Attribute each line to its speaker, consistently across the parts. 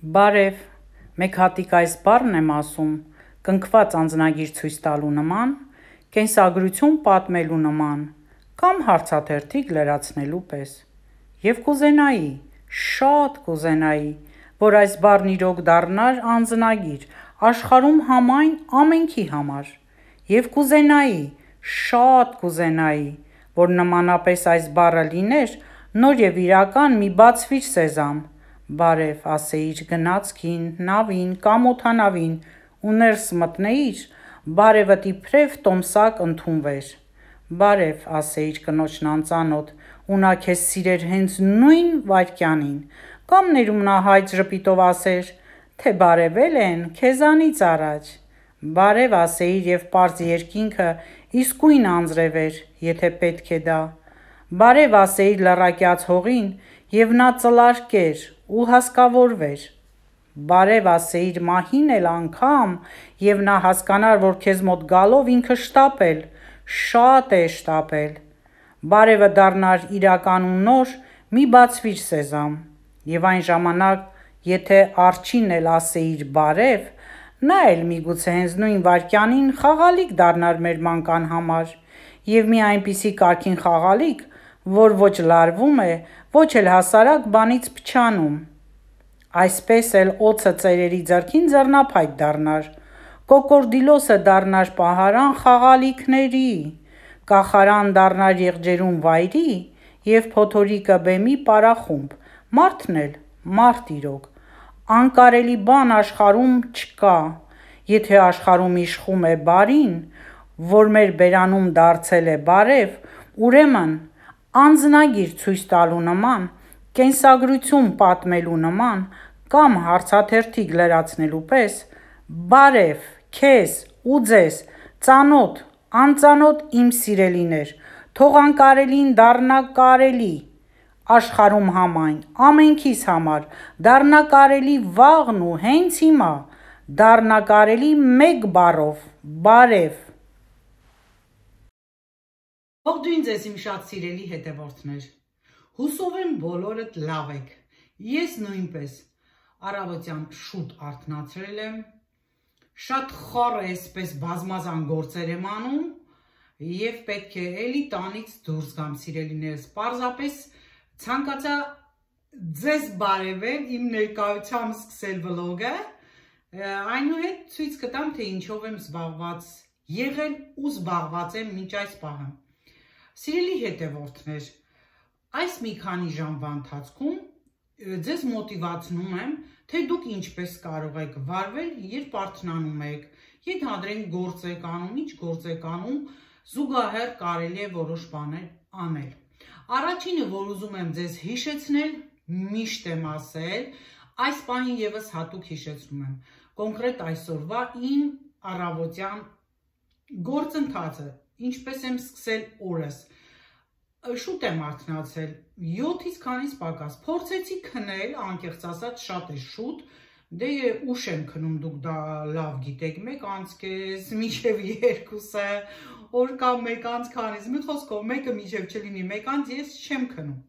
Speaker 1: Բարև, մեկ հատիկ այս բառն եմ ասում, կնքված անձնագիր ցույց տալու նման, կենսագրություն պատմելու նման, կամ հարցաթերթիկ լրացնելու պես։ Եվ կուզենայի, շատ կուզենայի, որ այս բառն իրոք դառնար անձնագիր, աշխարհում համայն ամենքի համար։ Եվ կուզենայի, շատ կուզենայի, որ նմանապես այս բառը լիներ նոր և իրական մի բացվիչ սեզամ, բարև ասեիր գնացքին, նավին կամ օդանավին ու ներս մտնեիր, բարևդ իբրև տոմսակ ընդունվեր, բարև ասեիր կնոջն անծանոթ ու նա քեզ սիրեր հենց նույն վայրկյանին, կամ ներումնահայտ ժպիտով ասեր, թե բարևել են քեզանից առաջ, բարև ասեիր և պարզ երկինքը իսկույն անձրևեր, եթե պետք է դա, բարև ասեիր լռակյաց հողին և նա ծլարկեր ու հասկավորվեր, բարև ասեիր մահին էլ անգամ և նա հասկանար, որ քեզ մոտ գալով ինքը շտապել, շատ է շտապել, բարևը դառնար իրական ու նոր մի բացվիչ սեզամ, և այն ժամանակ, եթե արջին էլ ասեիր բարև, նա էլ միգուցե հենց նույն վայրկյանին խաղալիք դառնար մեր մանկան համար, և մի այնպիսի կարգին խաղալիք, որ ոչ լարվում է, ոչ էլ հասարակ բանից փչանում, այսպես էլ օձը ծերերի ձեռքին ձեռնափայտ դառնար, կոկորդիլոսը դառնար պահարան խաղալիքների, կախարան դառնար եղջերուն վայրի և փոթորիկը բեմի պարախումբ, մարդն էլ մարդ իրոք, անկարելի բան աշխարհում չկա, եթե աշխարհում իշխում է բարին, որ մեր բերանում դարձել է բարև, ուրեմն անձնագիր ցույց տալու նման, կենսագրություն պատմելու նման, կամ հարցաթերթիկ լրացնելու պես, բարև քեզ ու ձեզ, ծանոթ, անծանոթ իմ սիրելիներ, թող անկարելին դառնա կարելի, աշխարհում համայն ամենքիս համար, դառնա կարելի վաղն ու հենց հիմա, դառնա կարելի մեկ բառով, բարև։
Speaker 2: Ողջույն ձեզ իմ շատ սիրելի հետևորդներ, հուսով եմ բոլորդ լավ եք, ես նույնպես, առավոտյան շուտ արթնացրել եմ, շատ խառը էսպես բազմազան գործեր եմ անում և պետք է էլի տանից դուրս գամ սիրելիներս, պարզապես ցանկացա ձեզ բարևել, իմ ներկայությամբ սկսել վլոգը, այնուհետ ցույց կտամ, թե ինչով եմ զբաղված եղել ու զբաղված եմ մինչ այս պահը։ Սիրելի հետևորդներ, այս մի քանի ժամվա ընթացքում ձեզ մոտիվացնում եմ, թե դուք ինչպես կարող եք վարվել, երբ արթնանում եք, ենթադրենք գործ եք անում, ինչ գործ եք անում, զուգահեռ կարելի է որոշ բաներ անել։ Առաջինը, որ ուզում եմ ձեզ հիշեցնել, միշտ եմ ասել, այս պահին ևս հատուկ հիշեցնում եմ, կոնկրետ այսօրվա իմ առավոտյան գործընթացը, ինչպես եմ սկսել օրս, շուտ եմ արթնացել, 7-ից քանից պակաս, փորձեցի քնել, անկեղծ ասած շատ է շուտ, դե ուշ եմ քնում, դուք դա լավ գիտեք, 1:30, մինչև 2-ը, օր կամ 1:40, մի խոսքով, մեկը մինչև չլինի 1:00 ես չեմ քնում,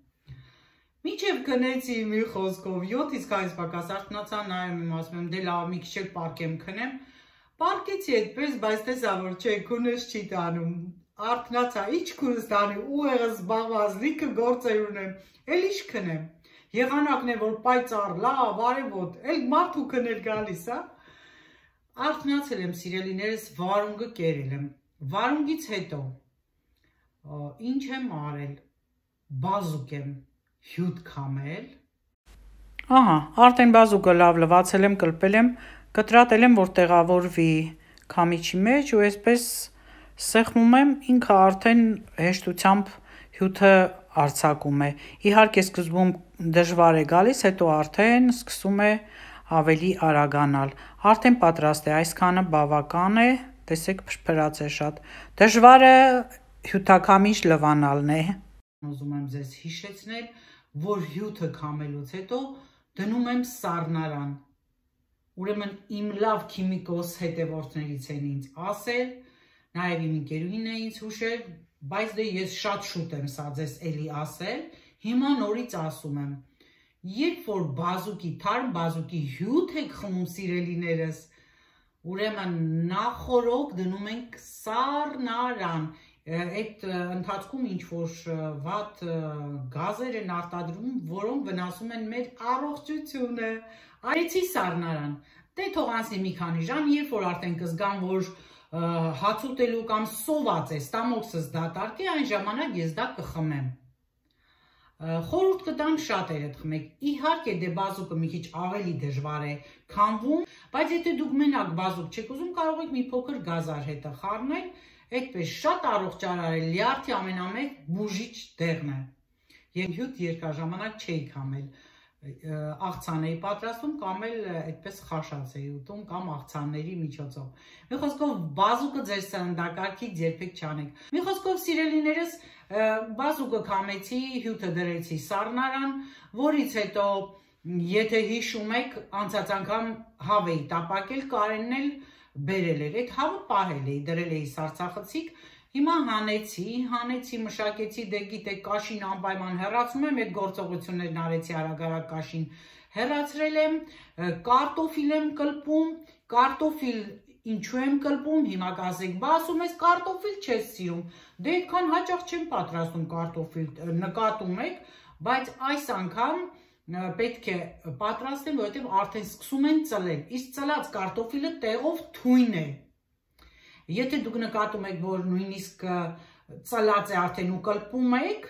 Speaker 2: մինչև քնեցի մի խոսքով, 7-ից քանից պակաս արթնացա, նայում եմ, ասում եմ, դե լավ, մի քիչ էլ պարկեմ քնեմ, պարկեցի այդպես, բայց տեսա, որ չէ, քունս չի տանում, արթնացա, ինչ քունս տանի, ուղեղը զբաղված, լիքը գործեր ունեմ, էլ ինչ քնեմ, եղանակն է, որ պայծառ, լավ, արևոտ, էլ մարդու քնել գալիս, արթնացել եմ սիրելիներս, վարունգը կերել եմ, վարունգից հետո, ինչ եմ արել, բազուկ եմ հյութ քամել,
Speaker 1: ահա, արդեն բազուկը լավ լվացել եմ, կլպել եմ, կտրատել եմ, որ տեղավորվի քամիչի մեջ ու այսպես սեղմում եմ, ինքը արդեն հեշտությամբ հյութը արձակում է, իհարկե սկզբում դժվար է գալիս, հետո արդեն սկսում է ավելի արագանալ, արդեն պատրաստ է, այսքանը բավական է, տեսեք փրփրած է շատ, դժվարը հյութաքամիչ լվանալն է։
Speaker 2: Ուզում եմ ձեզ հիշեցնել, որ հյութը քամելուց հետո դնում եմ սառնարան, ուրեմն իմ լավ քիմիկոս հետևորդներից են ինձ ասել, նաև իմ ընկերուհին է ինձ հուշել, բայց դե ես շատ շուտ եմ սա ձեզ էլի ասել, հիմա նորից ասում եմ, երբ որ բազուկի, թարմ բազուկի հյութ եք խմում սիրելիներս, ուրեմն նախորոք դնում ենք սառնարան, այդ ընթացքում ինչ-որ վատ գազեր են արտադրում, որոնք վնասում են մեր առողջությունը, այցի սառնարան, դե թող անցնի մի քանի ժամ, երբ որ արդեն կզգամ, որ հաց ուտելու կամ սոված է, ստամոքսս դատարկ է, այն ժամանակ ես դա կխմեմ։ Խորհուրդ կտամ շատերը խմեք, իհարկե դե բազուկը մի քիչ ավելի դժվար է քամվում, բայց եթե դուք մենակ բազուկ չեք ուզում, կարող եք մի փոքր գազար հետը խառնել, այդպես շատ առողջարար է, լյարդի ամենամեծ բուժիչ դեղն է։ Եվ հյութ երկարաժամանակ չէի քամել, աղցան էի պատրաստում կամ էլ այդպես խաշած էի ուտում կամ աղցանների միջոցով։ Մի խոսքով բազուկը ձեր սննդակարգից երբեք չանեք։ Մի խոսքով սիրելիներս բազուկը քամեցի, հյութը դրեցի սառնարան, որից հետո եթե հիշում եք, անցած անգամ հավ էի տապակել, Կարենն էլ բերել էր, այդ հավը պահել էի, դրել էի սառցախցիկ, հիմա հանեցի, մշակեցի, դե գիտեք, կաշին անպայման հեռացնում եմ, այդ գործողություններն արեցի արագ կաշին հեռացրել եմ, կարտոֆիլ եմ կլպում, կարտոֆիլ ինչու եմ կլպում, հիմա կասեք, բա ասում ես կարտոֆիլ չես սիրում, դե այդքան հաճախ չեմ պատրաստում կարտոֆիլ, նկատում եք, բայց այս անգամ պետք է պատրաստեմ, որովհետև արդեն սկսում են ծլել, իսկ ծլած կարտոֆիլը տեղով թույն է։ Եթե դուք նկատում եք, որ նույնիսկ ծլած է արդեն ու կլպում եք,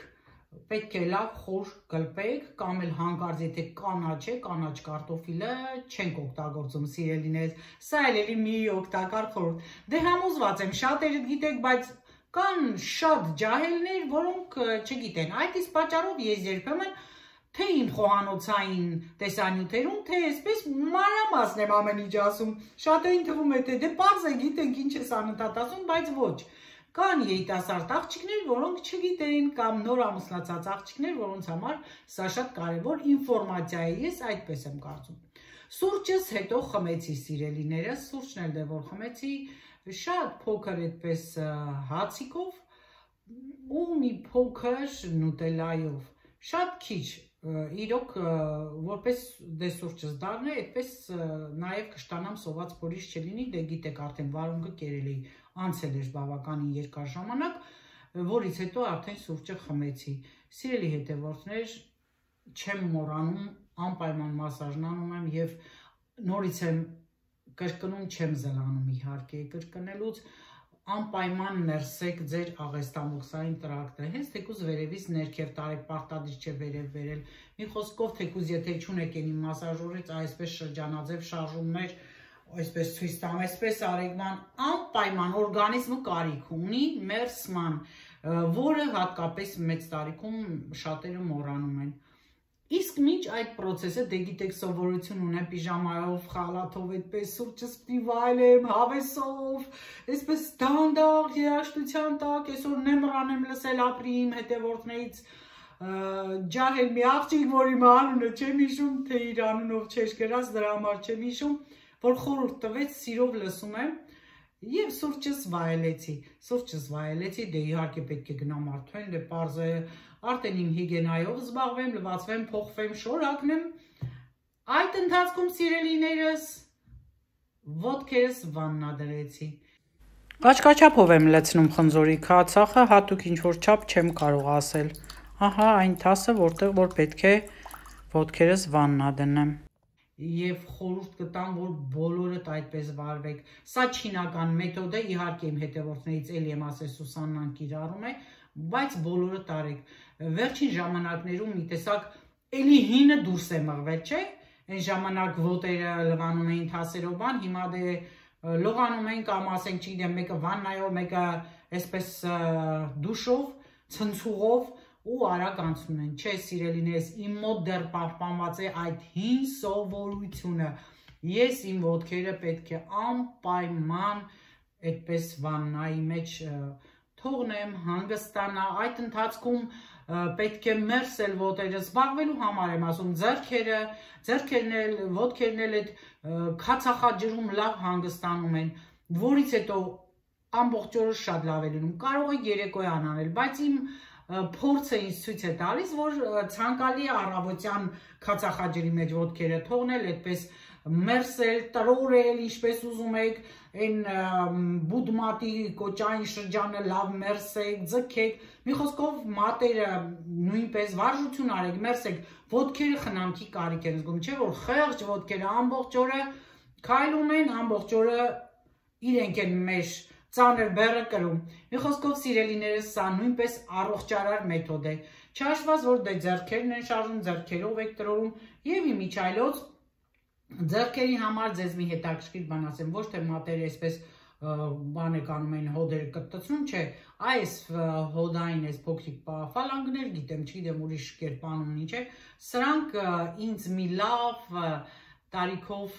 Speaker 2: պետք է լավ խոր կլպեք, կամ էլ հանկարծ եթե կանաչ է, կանաչ կարտոֆիլը չենք օգտագործում սիրելիներս, սա էլի մի օգտակար խորհուրդ։ Դե համոզված եմ, շատերը գիտեք, բայց կան շատ ջահելներ, որոնք չգիտեն, այդ իսկ պատճառով ես երբեմն թե իմ խոհանոցային տեսանյութերում, թե այսպես մանրամասն եմ ամեն ինչ ասում, շատերին թվում է, թե դե պարզ է գիտենք ինչ ես անընդհատ ասում, բայց ոչ, կան երիտասարդ աղջիկներ, որոնք չգիտեն, կամ նոր ամուսնացած աղջիկներ, որոնց համար սա շատ կարևոր ինֆորմացիա է, ես այդպես եմ կարծում։ Սուրճս հետո խմեցի սիրելիներս, սուրճն էլ դե որ խմեցի, շատ փոքր այդպես հացիկով ու մի փոքր նուտելայով, շատ քիչ, իրոք որպես դե սուրճս դառնա, այդպես նաև կշտանամ սոված փորից չլինի, դե գիտեք արդեն վարունգը կերել էի, անցել էր բավականին երկար ժամանակ, որից հետո արդեն սուրճը խմեցի։ Սիրելի հետևորդներ, չեմ մոռանում, անպայման մասաժն անում եմ եւ նորից եմ կրկնում, չեմ զլանում իհարկե կրկնելուց, անպայման ներսեք ձեր աղեստամոքսային տրակտը, հենց թեկուզ վերևից ներքև տարեք, պարտադիր չէ վերև վերել, մի խոսքով թեկուզ եթե չունեք են իմ մասաժորից, այսպես շրջանաձև շարժումներ, այսպես ցույց տամ, այսպես արեք, անպայման օրգանիզմը կարիք ունի մերսման, որը հատկապես մեծ տարիքում շատերը մոռանում են։ Իսկ մինչ այդ պրոցեսը, դե գիտեք սովորություն ունեմ պիժամայով, խալաթով, այդպես սուրճս պիտի վայելեմ, հավեսով, այսպես դանդաղ երաժշտության տակ, այսօր նեմռան եմ լսել ապրի իմ հետևորդներից ջահել մի աղջիկ, որ իմ անունը չեմ հիշում, թե իր անունով չէր գրած, դրա համար չեմ հիշում, որ խորհուրդ տվեց, սիրով լսում եմ, եւ սուրճս վայելեցի, դե իհարկե պետք է գնամ արդեն, դե պարզ է արդեն իմ հիգենայով զբաղվեմ, լվացվեմ, փոխվեմ, շորակնեմ, այդ ընթացքում սիրելիներս ոտքերս վաննադրեցի։
Speaker 1: Կաչկաչափով եմ լցնում խնձորի քացախը, հատուկ ինչ-որ չափ չեմ կարող ասել, ահա այն թասը, որտեղ որ պետք է ոտքերս վաննադնեմ։
Speaker 2: Եվ խորհուրդ կտամ, որ բոլորդ այդպես վարվեք, սա չինական մեթոդ է, իհարկե իմ հետևորդներից էլի եմ ասել Սուսաննան կիրառում է, բայց բոլորը տարեք, վերջին ժամանակներում մի տեսակ էլի հինը դուրս է մղվել, չէ, այն ժամանակ ոտերը լվանում էին թասերով բան, հիմա դե լողանում են կամ ասենք չգիտեմ, մեկը վաննայով, մեկը այսպես դուշով, ցնցուղով ու արագ անցնում են, չէ սիրելիներս, իմ մոտ դեռ պահպանված է այդ հին սովորությունը, ես իմ ոտքերը պետք է անպայման այդպես վաննայի մեջ թողնեմ, հանգստանա, այդ ընթացքում պետք է մերսել ոտերը, զբաղվելու համար եմ ասում, ձեռքերն էլ, ոտքերն էլ այդ քացախաջրում լավ հանգստանում են, որից հետո ամբողջ օրը շատ լավ է լինում, կարող եք երեկոյան անել, բայց իմ փորձը ինձ ցույց է տալիս, որ ցանկալի է առավոտյան քացախաջերի մեջ ոտքերը թողնել, այդպես մերսել, տրորել, ինչպես ուզում եք, այն բուդմատի կոճային շրջանը լավ մերսեք, ձգեք, մի խոսքով մատերը նույնպես վարժություն արեք, մերսեք, ոտքերը խնամքի կարիք են զգում, չէ՞ որ խեղճ ոտքերը ամբողջ օրը քայլում են, ամբողջ օրը իրենք են մեր ծանր բեռը կրում։ Մի խոսքով սիրելիներս, սա նույնպես առողջարար մեթոդ է։ Չհաշված, որ դե ձեռքերն են շարժում, ձեռքերով եք տրորում եւ իմիջայլոց ձեռքերի համար ձեզ մի հետաքրքիր բան ասեմ, ոչ թե մատերը այսպես բան եք անում են հոդերը կտտցնում, չէ, այս հոդային այս փոքրիկ ֆալանգներ գիտեմ, չգիտեմ ուրիշ կերպ անունն ինչ է, սրանք ինձ մի լավ տարիքով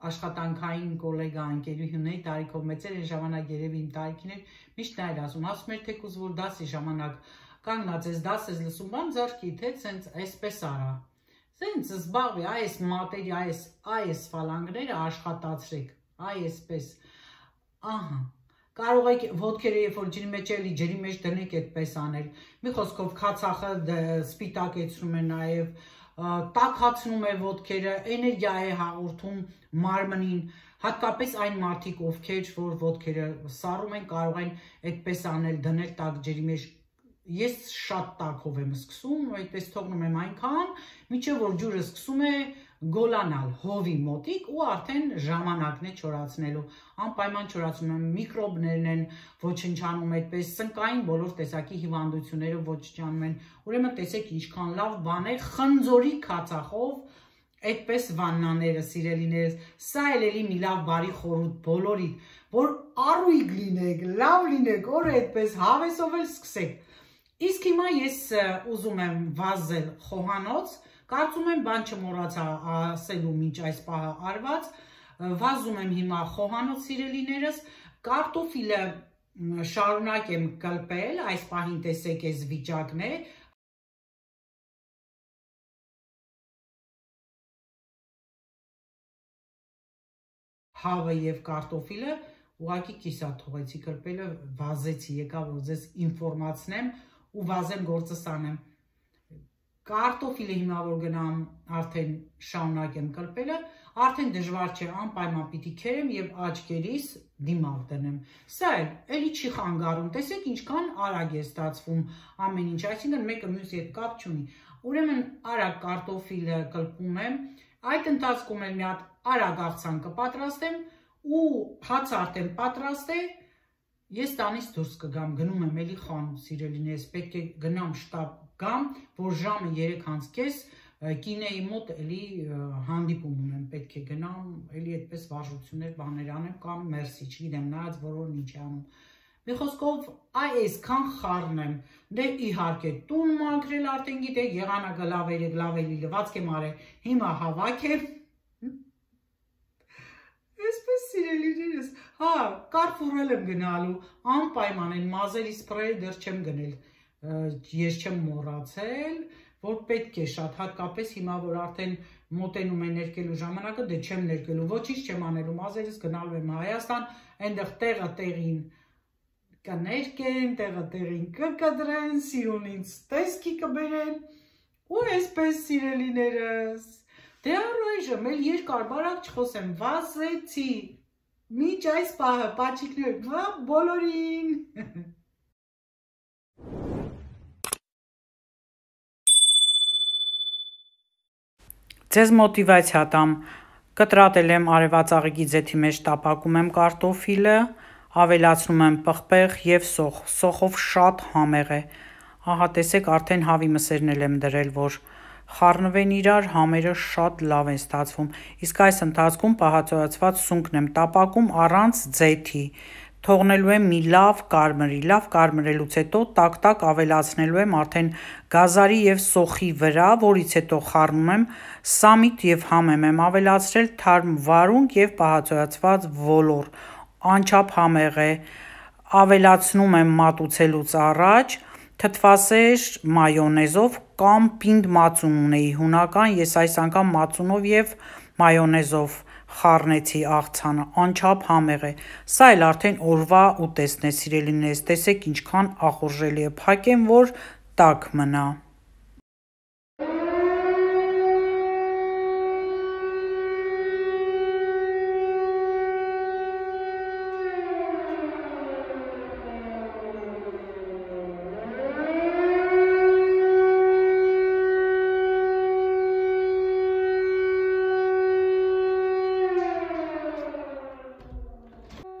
Speaker 2: աշխատանքային գոլեգա ընկերուհի տարիքով մեծեր են ժամանակ երևի իմ տարիքին էր միշտ նա էր ասում էր թեկուզ որ դասի ժամանակ կանգնած ես դաս ես լսում բան ձեռքիդ հետ սենց այսպես արա սենց զբաղվի այս մատերի այս ֆալանգները աշխատացրեք այսպես ահա կարող եք ոտքերը երբ որ ջրի մեջ էլի ջրի մեջ դնեք այդպես անել մի խոսքով քացախը սպիտակեցնում է նաև տաքացնում է ոտքերը, էներգիա է հաղորդում մարմնին, հատկապես այն մարդիկ, ովքեր որ ոտքերը սառում են, կարող են այդպես անել, դնել տաք ջրի մեջ։ Ես շատ տաքով եմ սկսում, այդպես թողնում եմ այնքան, մինչև որ ջուրը սկսում է գոլանալ հովի մոտիկ ու արդեն ժամանակն է չորացնելու։ Անպայման չորացնում եմ, միկրոբներն են ոչնչանում, այդպես սնկային բոլոր տեսակի հիվանդությունները ոչնչանում են։ Ուրեմն տեսեք ինչքան լավ բան է խնձորի քացախով այդպես վաննաները սիրելիներս, սա էլի մի լավ բարի խորհուրդ բոլորիդ, որ առույգ լինեք, լավ լինեք, օրը այդպես հավեսով էլ սկսեք։ Իսկ հիմա ես ուզում եմ վազել խոհանոց, կարծում եմ բան չմոռացա ասելու մինչ այս պահը արված, վազում եմ հիմա խոհանոց սիրելիներս, կարտոֆիլը շարունակ եմ կլպել, այս պահին տեսեք այս վիճակն է, հավը և կարտոֆիլը, ուղղակի կիսա թողեցի կլպելը, վազեցի, եկա որ ձեզ ինֆորմացնեմ ու վազեմ գործս անեմ։ Կարտոֆիլը հիմա որ գնամ արդեն շարունակեմ կլպելը, արդեն դժվար չէ, անպայման պիտի քերեմ և աչքերիս դիմակ դնեմ։ Սա էլի չի խանգարում, տեսեք ինչքան արագ է ստացվում ամեն ինչ, այսինքն մեկը մյուսի հետ կապ չունի։ Ուրեմն արագ կարտոֆիլը կլպում եմ, այդ ընթացքում էլ մի հատ արագ աղցան կպատրաստեմ ու հաց արդեն պատրաստ է, ես տանից դուրս կգամ, գնում եմ էլի խանութ սիրելիներս, պետք է գնամ շտապ գամ, որ ժամը 3:30 կինեի մոտ էլի հանդիպում ունեմ, պետք է գնամ, էլի այդպես վարժություններ բաներ անեմ կամ մերսի, չգիտեմ, նայած որորն ինչ է անում։ Մի խոսքով այսքան խառնեմ, դե իհարկե տուն մաքրել արդեն գիտեք, եղանակը լավ երեք լավ էլի լվացք եմ արել, հիմա հավաքեմ, այսպես սիրելիներս, հա, Կարֆուրել եմ գնալու, անպայման են մազերի սպրեյը դեռ չեմ գնել, ես չեմ մոռացել, որ պետք է շատ, հատկապես հիմա որ արդեն մոտենում է ներկելու ժամանակը, դե չեմ ներկելու, ոչինչ չեմ անելու, մազերս գնալու եմ Հայաստան, այնտեղ տեղը տեղին կներկեն, տեղը տեղին կկտրեն, սիրունից տեսքի կբերեն, ու այսպես սիրելիներս, դե առայժմ էլ երկար բարակ չխոսեմ, վազեցի, մինչ այս պահը, պաչիկներ, բոլորին։
Speaker 1: Ձեզ մոտիվացիա տամ, կտրատել եմ արևածաղիկի ձեթի մեջ տապակում եմ կարտոֆիլը, ավելացնում եմ պղպեղ և սոխ, սոխով շատ համեղ է, ահա տեսեք արդեն հավի մսերն եմ դրել, որ խառնվեն իրար, համերը շատ լավ են ստացվում, իսկ այս ընթացքում պահածոյացված սունկն եմ տապակում առանց ձեթի, թողնելու եմ մի լավ կարմրի, լավ կարմրելուց հետո տակ-տակ ավելացնելու եմ արդեն գազարի և սոխի վրա, որից հետո խառնում եմ սամիտ և համեմ եմ ավելացրել թարմ վարունգ և պահածոյացված ոլոր, անչափ համեղ է, ավելացնում եմ մատուցելուց առաջ, թթվասեր մայոնեզով կամ պինդ մածուն ունեի հունական, ես այս անգամ մածունով և մայոնեզով խառնեցի աղցանը, անչափ համեղ է, սա էլ արդեն օրվա ուտեստն է սիրելիներս, տեսեք ինչքան ախորժելի է, փակեմ որ տաք մնա։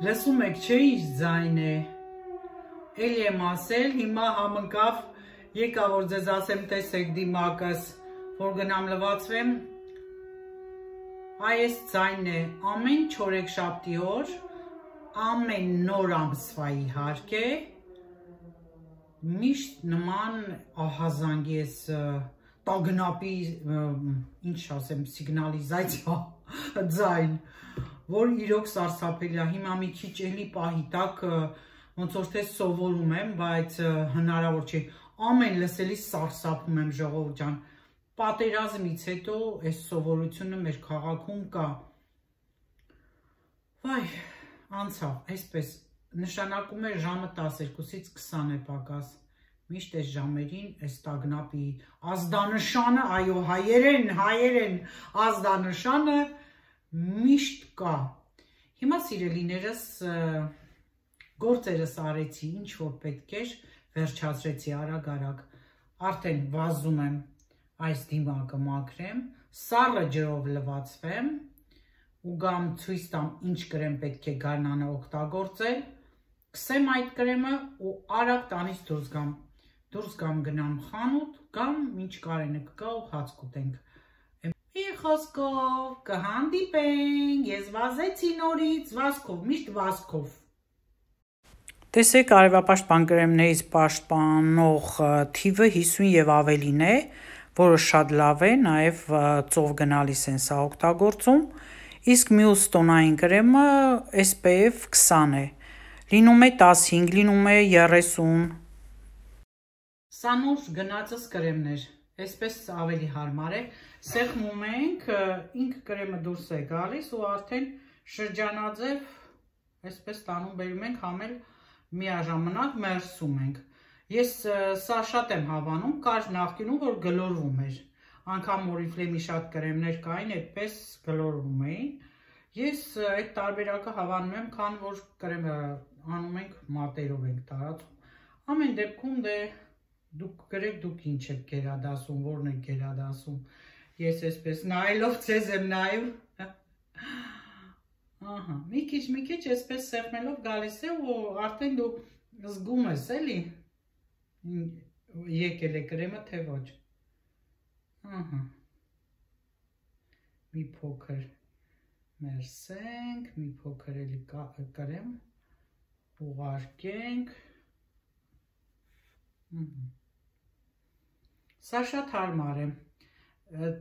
Speaker 2: Լսում եք, չէ՞ ինչ ձայն է։ Էլի եմ ասել, հիմա համընկավ, եկա որ ձեզ ասեմ, տեսեք դիմակս, որ գնամ լվացվեմ։ Այս ձայնն է ամեն չորեքշաբթի օր, ամեն նոր ամսվա իհարկե, միշտ նման ահազանգ ես տագնապի, ինչ ասեմ, սիգնալիզացիա ձայն, որ իրոք սարսափելի է, հիմա մի քիչ էլի պահի տակ ոնց որ թե սովորում եմ, բայց հնարավոր չի, ամեն լսելի սարսափում եմ ժողովուրդ ջան, պատերազմից հետո այս սովորությունը մեր քաղաքում կա, վայ, անցավ, այսպես, նշանակում է ժամը 12-ից 20 է պակաս, միշտ այս ժամերին, այս տագնապի ազդանշանը, այո, հայերեն, ազդանշանը միշտ կա, հիմա սիրելիներս գործերս արեցի, ինչ որ պետք էր, վերջացրեցի արագ, արդեն վազում եմ այս դիմակը մաքրեմ, սառը ջրով լվացվեմ ու գամ ցույց տամ ինչ կրեմ պետք է գարնանը օգտագործել, կսեմ այդ կրեմը ու արագ տանից դուրս գամ գնամ խանութ, գամ ինչ Կարենը կգա ու հաց կուտենք Մի խոսքով, կհանդիպենք, ես վազեցի նորից, վազքով, միշտ վազքով։
Speaker 1: Տեսեք, արևապաշտպան կրեմներից պաշտպանող թիվը 50 և ավելին է, որը շատ լավ է, նաև ծով գնալիս են սա օգտագործում, իսկ մյուս տոնային կրեմը SPF 20 է, լինում է 15, լինում է 30։
Speaker 2: Սա նոր գնացս կրեմներ, այսպես ավելի հարմար է, սեղմում ենք, ինք կրեմը դուրս է գալիս ու արդեն շրջանաձև, այսպես տանում բերում ենք, համել միաժամանակ մերսում ենք։ Ես սա շատ եմ հավանում, կար նախկինում, որ գլորվում էր, անգամ Oriflame-ի շատ կրեմներ կային, այդպես գլորվում էին։ Ես այդ տարբերակը հավանում եմ, քան որ կրեմը անում ենք մատերով ենք տարածում։ Ամեն դեպքում դե դուք գրեք դուք ինչ եք գերադասում, որն եք գերադասում։ Ես այսպես նայելով ձեզ եմ նայում։ Ահա, մի քիչ այսպես սեղմելով գալիս է ու արդեն դու զգում ես, էլի։ Եկել է կրեմը, թե ոչ։ Ահա։ Մի փոքր մերսենք, մի փոքր էլի կրեմ, ուղարկենք։ Սա շատ հարմար է,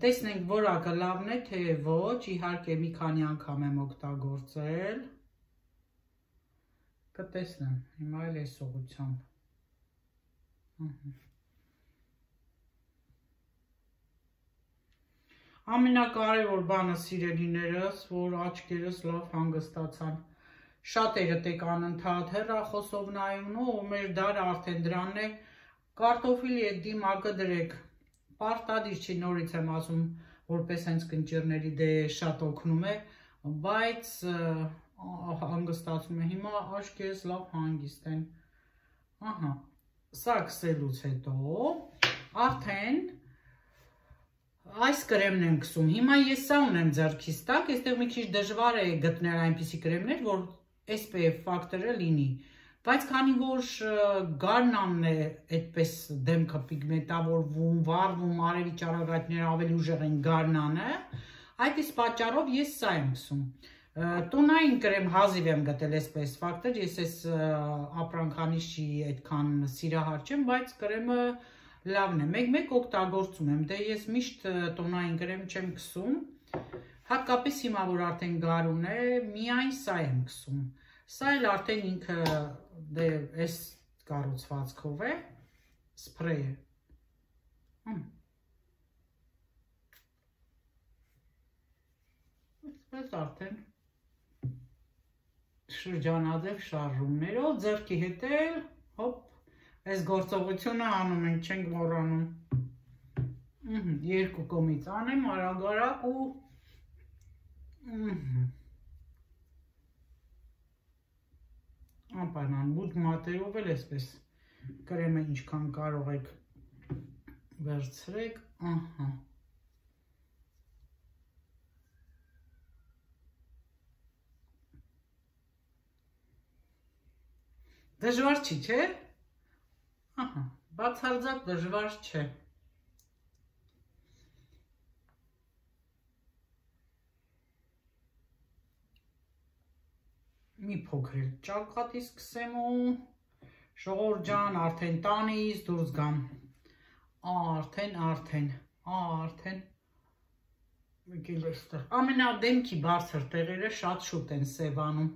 Speaker 2: տեսնենք որակը լավն է, թե ոչ, իհարկե մի քանի անգամ եմ օգտագործել, կտեսնեմ, հիմա էլ այս ուղղությամբ, ամենակարևոր բանը սիրելիներս, որ աչքերս լավ հանգստացան, շատերդ եք անընդհատ հեռախոսով նայում ու մեր դարը արդեն դրանն է, կարտոֆիլի այդ դիմակը դրեք, պարտադիր չի, նորից եմ ասում, որպես հենց կնճիռների դե շատ օգնում է, բայց հանգստացում է, հիմա աչքերս լավ հանգիստ են, ահա, սա կսելուց հետո, արդեն այս կրեմն եմ կսում, հիմա ես սա ունեմ ձեռքիս տակ, այստեղ մի քիչ դժվար է գտնել այնպիսի կրեմներ, որ SPF ֆակտորը լինի, բայց քանի որ գարնանն է այդպես դեմքը պիգմենտավորվում, վառվում, արևի ճառագայթները ավելի ուժեղ են գարնանը, այդ իսկ պատճառով ես սա եմ կսում։ Տոնային կրեմ հազիվ եմ գտել SPF ֆակտոր, ես այս ապրանքանիշի այդքան սիրահար չեմ, բայց կրեմը լավն է, մեկ օգտագործում եմ, դե ես միշտ տոնային կրեմ չեմ կսում, հատկապես հիմա որ արդեն գարուն է, միայն սա եմ կսում, սա էլ արդեն ինքը դե այս կառուցվածքով է, սպրեյ է, այսպես արդեն շրջանաձև շարժումներով, ձեռքի հետ էլ, հոպ, Այս գործողությունը անում ենք, չենք մոռանում։ Երկու կողմից անեմ արագ-արագ ու անպայման մուտք մատերով էլ այսպես կրեմը ինչքան կարող եք վերցրեք, Դժվար չի, չէ՞։ Բացարձակ դժվար չէ։ Մի փոքր ճակատի սկսեմ ու Ժողովուրդ ջան, արդեն տանից դուրս գամ։ Արդեն եկել էստեղ։ Ամենադեմքի բարձր տեղերը շատ շուտ են սևանում։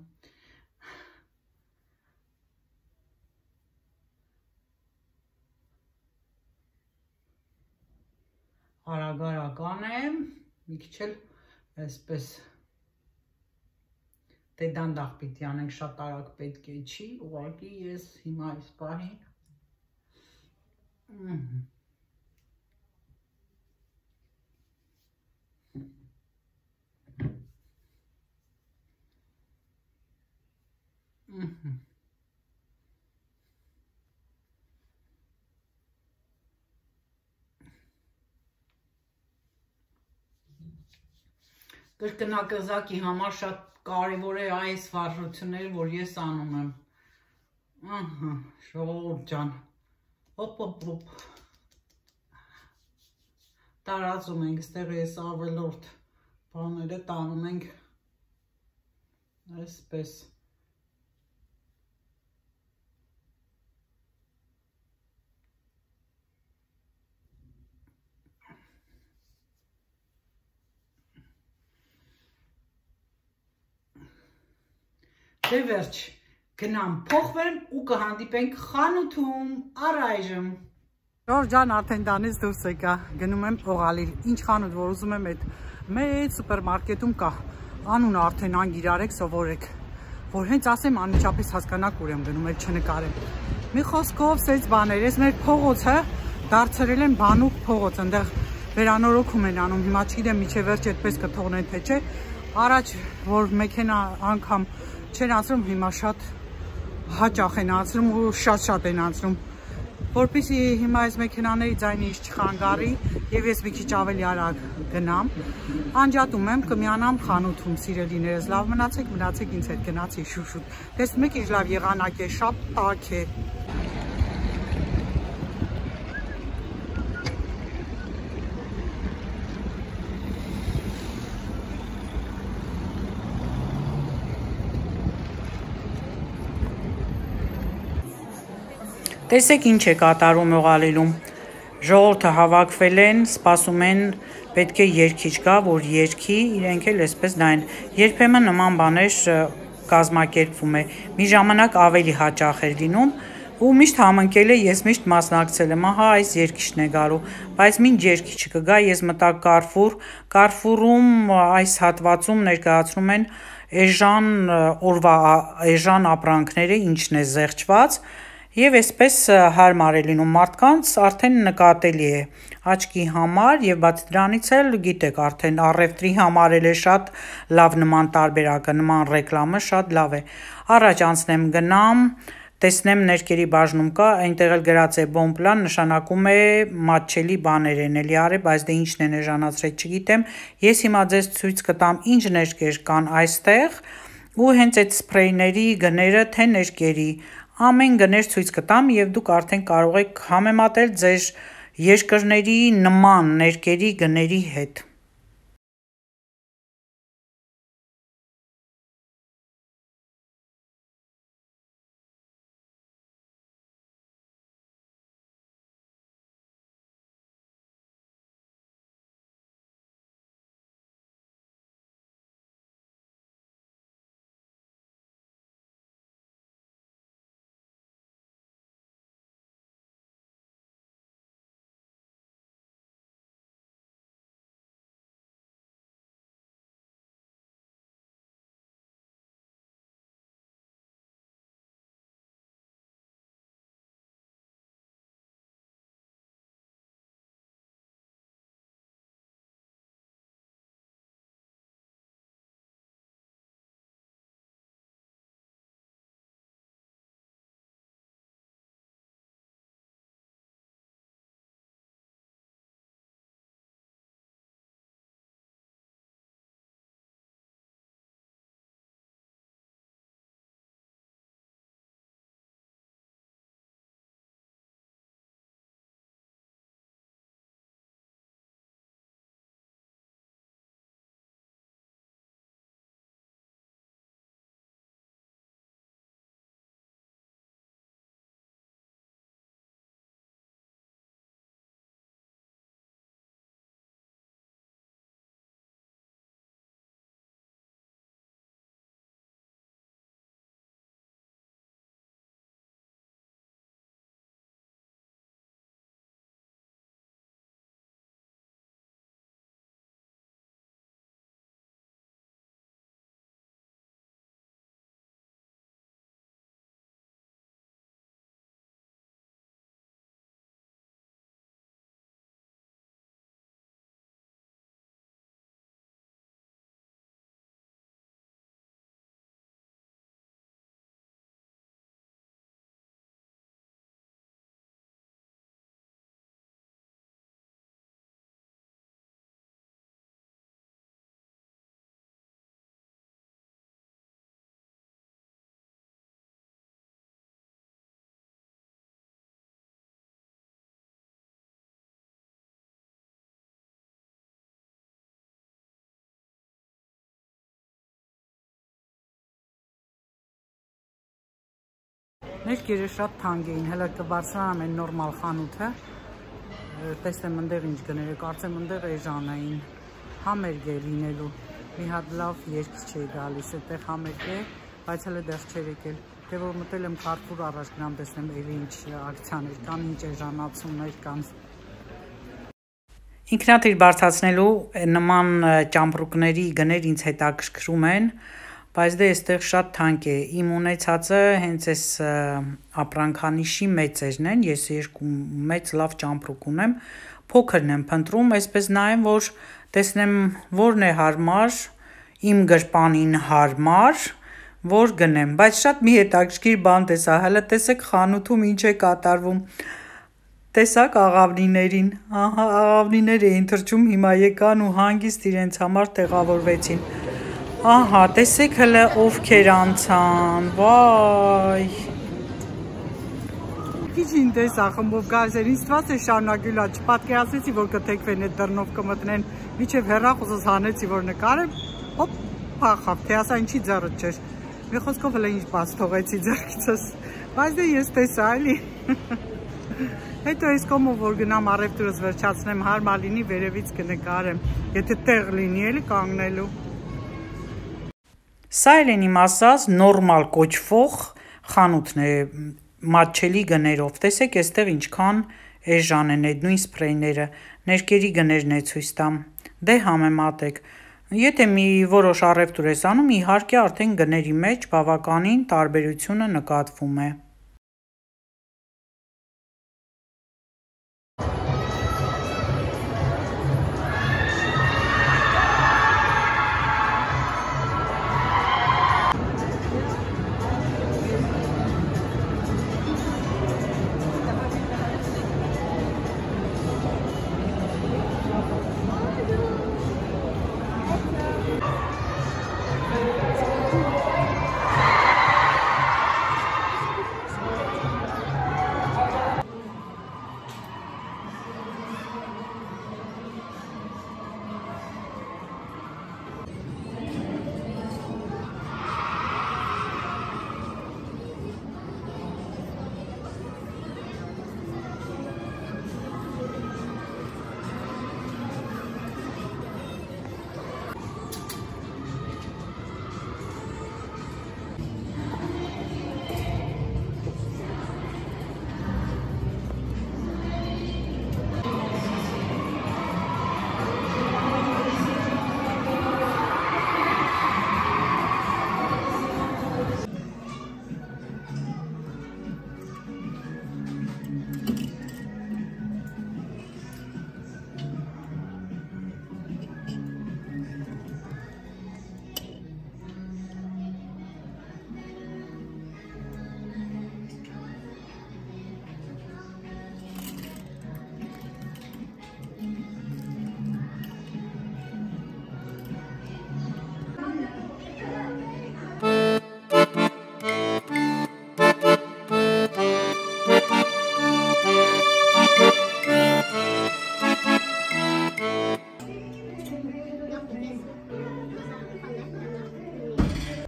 Speaker 2: Արագ-արագ անեմ, մի քիչ էլ այսպես դե դանդաղ պիտի անենք, շատ արագ պետք է չի, ուղղակի ես հիմա այս պահին կրկնակզակի համար շատ կարևոր է այս վարժությունները, որ ես անում եմ։ Ժողովուրդ ջան, հոպ, տարածում ենք, ստեղ ես ավելորդ բաները տանում ենք, այսպես։ Դե վերջ, գնամ փոխվեմ ու կհանդիպենք խանութում, առայժմ։ Ժողովուրդ ջան, արդեն տանից դուրս եկա, գնում եմ օղալիր, ինչ խանութ, որ ուզում եմ այդ մեծ սուպերմարկետում կա, անունը արդեն անգիրարեք, սովորեք, որ հենց ասեմ անմիջապես հասկանաք ուր եմ գնում, էլ չնկարեմ։ Մի խոսքով սենց բաներ, ես մեր փողոցը դարձրել են բանուկ փողոց, այնտեղ վերանորոգում են անում, հիմա չգիտեմ միջև վերջ այդպես կթողնեն թե չէ, առաջ որ մեքենա անգամ չեն անցնում, հիմա շատ հաճախ են անցնում ու շատ են անցնում, որպեսզի հիմա այս մեքենաների ձայնը ինձ չխանգարի եւ ես մի քիչ ավելի արագ գնամ, անջատում եմ, կմիանամ խանութում, սիրելիներս, լավ մնացեք ինձ հետ, գնացի շուշուտ, տեսնում եք ինչ լավ եղանակ է, շատ տաք է։
Speaker 1: Տեսեք ինչ է կատարում օղալիլում, ժողովուրդը հավաքվել են, սպասում են, պետք է երգիչ գա, որ երգի, իրենք էլ այսպես նայեն, երբեմն նման բաներ կազմակերպվում է, մի ժամանակ ավելի հաճախ էր լինում, ու միշտ համընկել է, ես միշտ մասնակցել եմ, ահա այս երգիչն է գալու, բայց մինչ երգիչը կգա, ես մտա Կարֆուրում այս հատվածում ներկայացնում են էժան ապրանքները, ինչն է զեղչված, Եվ այսպես հարմար է լինում մարդկանց, արդեն նկատելի է աչքի համար եւ բացի դրանից էլ գիտեք արդեն առևտրի համար էլ է շատ լավ նման տարբերակը, նման ռեկլամը շատ լավ է։ Առաջ անցնեմ գնամ, տեսնեմ ներկերի բաժնում կա, այնտեղ էլ գրած է բոնպլան, նշանակում է մատչելի բաներ են էլի արի, բայց դե ինչն են էժանացրել չգիտեմ։ Ես հիմա ձեզ ցույց կտամ ինչ ներկեր կան այստեղ ու հենց այդ սփրեյների գները թե ներկերի Ամեն գներ ցույց կտամ եւ դուք արդեն կարող եք համեմատել ձեր երկրների նման ներկերի գների հետ։ Ներկերը շատ թանկ էին, հələ կբարձրանամ այն նորմալ խանութը, տեսնեմ ընդեղ ինչ գները, կարծեմ ընդեղ էժանային, համերգ է լինելու, մի հատ լավ երգ չէ գալիս, այդտեղ համերգ է, բայց հələ դեռ չէր եկել, դե որ մտել եմ Carrefour առաջ գնամ տեսնեմ էլի ինչ ակցիաներ կան, ինչ էժանացումներ կան։ Ինքնաթիռ բարձրացնելու նման ճամպրուկների գներ ինձ հետաքրքրում են, բայց դե այստեղ շատ թանկ է, իմ ունեցածը հենց այս ապրանքանիշի մեծերն են, ես երկու մեծ լավ ճամպրուկ ունեմ, փոքրն եմ փնտրում, այսպես նայեմ, որ տեսնեմ որն է հարմար, իմ գրպանին հարմար, որ գնեմ, բայց շատ մի հետաքրքիր բան տեսա, հələ տեսեք խանութում ինչ է կատարվում, տեսակ աղավնիներին, ահա աղավնիներ էին թռչում, հիմա եկան ու հանգիստ իրենց համար տեղավորվեցին, ահա տեսեք հələ ովքեր անցան, վայ, քիչին տեսա խմբով գազեր, ինձ թվաց է շարունակելա, չպատկերացրեցի, որ կթեքվեն այդ դռնով կմտնեն, միջև հեռախոսս հանեցի, որ նկարեմ, հոպ, փախավ, թե ասա ինչի ձեռդ չէր, մի խոսքով հələ ինչ բաց թողեցի ձեռքիցս, բայց դե ես տեսա էլի, հետո այս կոմով որ գնամ առևտուրս վերջացնեմ, հարմար լինի վերևից կնկարեմ, եթե տեղ լինի էլի կանգնելու։ Սա էլ են իմ ասած նորմալ կոչվող խանութն է մատչելի գներով, տեսեք այստեղ ինչքան էժան են այդ նույն սպրեյները, ներկերի գներն է ցույց տամ, դե համեմատեք, եթե մի որոշ առևտուր ես անում, իհարկե արդեն գների մեջ բավականին տարբերությունը նկատվում է։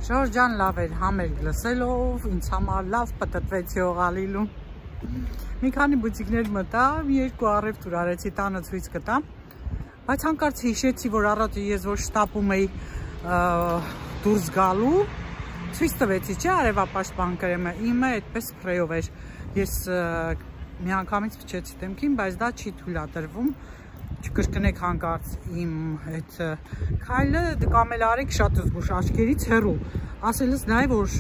Speaker 1: Շորջան լավ էր համերգ լսելով, ինձ համար լավ պտտվեցի ողալիլու։ Մի քանի բուտիկներ մտա, երկու առևտուր արեցի, տանը ցույց կտամ, բայց հանկարծ հիշեցի, որ առատ ես որ շտապում էի դուրս գալու, ցույց տվեցի, չէ, արևապաշտպան կրեմը, իմը այդպես սպրեյով էր, ես մի անգամից փչեցի դեմքին, բայց դա չի թույլատրվում, չկրկնեք հանկարծ իմ այդ քայլը, կամ էլ արեք շատ զգուշ աչքերից հեռու, ասելս նաև որ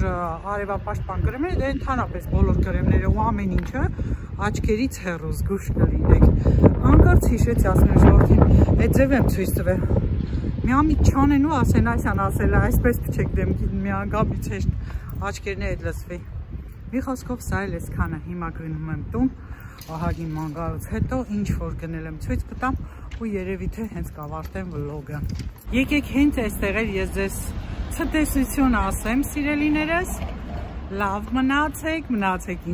Speaker 1: արևապաշտպան կրեմները, դա ընդհանրապես բոլոր կրեմները ու ամեն ինչը աչքերից հեռու զգուշ կլինեք, հանկարծ հիշեցի, ասեմ ժողովրդին, այդ ձև եմ ցույց տվել, միամիտ չանեն ու ասեն այսան ասել, այսպես փչեք դեմքին, մի անգամից հեշտ աչքերն այդ լսվի, մի խոսքով սա էլ այսքանը, հիմա գնում եմ տուն, ահագին մանգալուց հետո ինչ որ գնել եմ ցույց կտամ ու երևի թե հենց կավարտեմ վլոգը։ Եկեք հենց այստեղ ես ձեզ ցտեսություն ասեմ, սիրելիներս, լավ մնացեք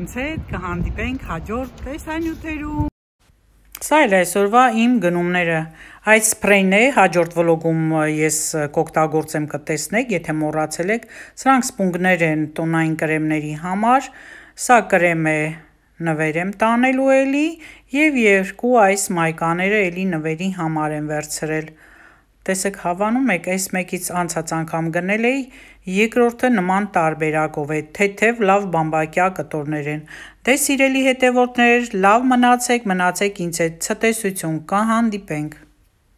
Speaker 1: ինձ հետ, կհանդիպենք հաջորդ տեսանյութերում։ Սա էլ այսօրվա իմ գնումները, այդ սպրեյն է, հաջորդ վլոգում ես կօգտագործեմ կտեսնեք, եթե մոռացել եք, սրանք սպունգներ են տոնային կրեմների համար, Սա կրեմ է նվեր եմ տանելու էլի և երկու այս մայկաները էլի նվերի համար եմ վերցրել։ Տեսեք, հավանում եք, այս մեկից անցած անգամ գնել էի, երկրորդը նման տարբերակով է, թեթև լավ բամբակյա կտորներ են։ Դե սիրելի հետևորդներ, լավ մնացեք ինձ հետ, ցտեսություն, կհանդիպենք։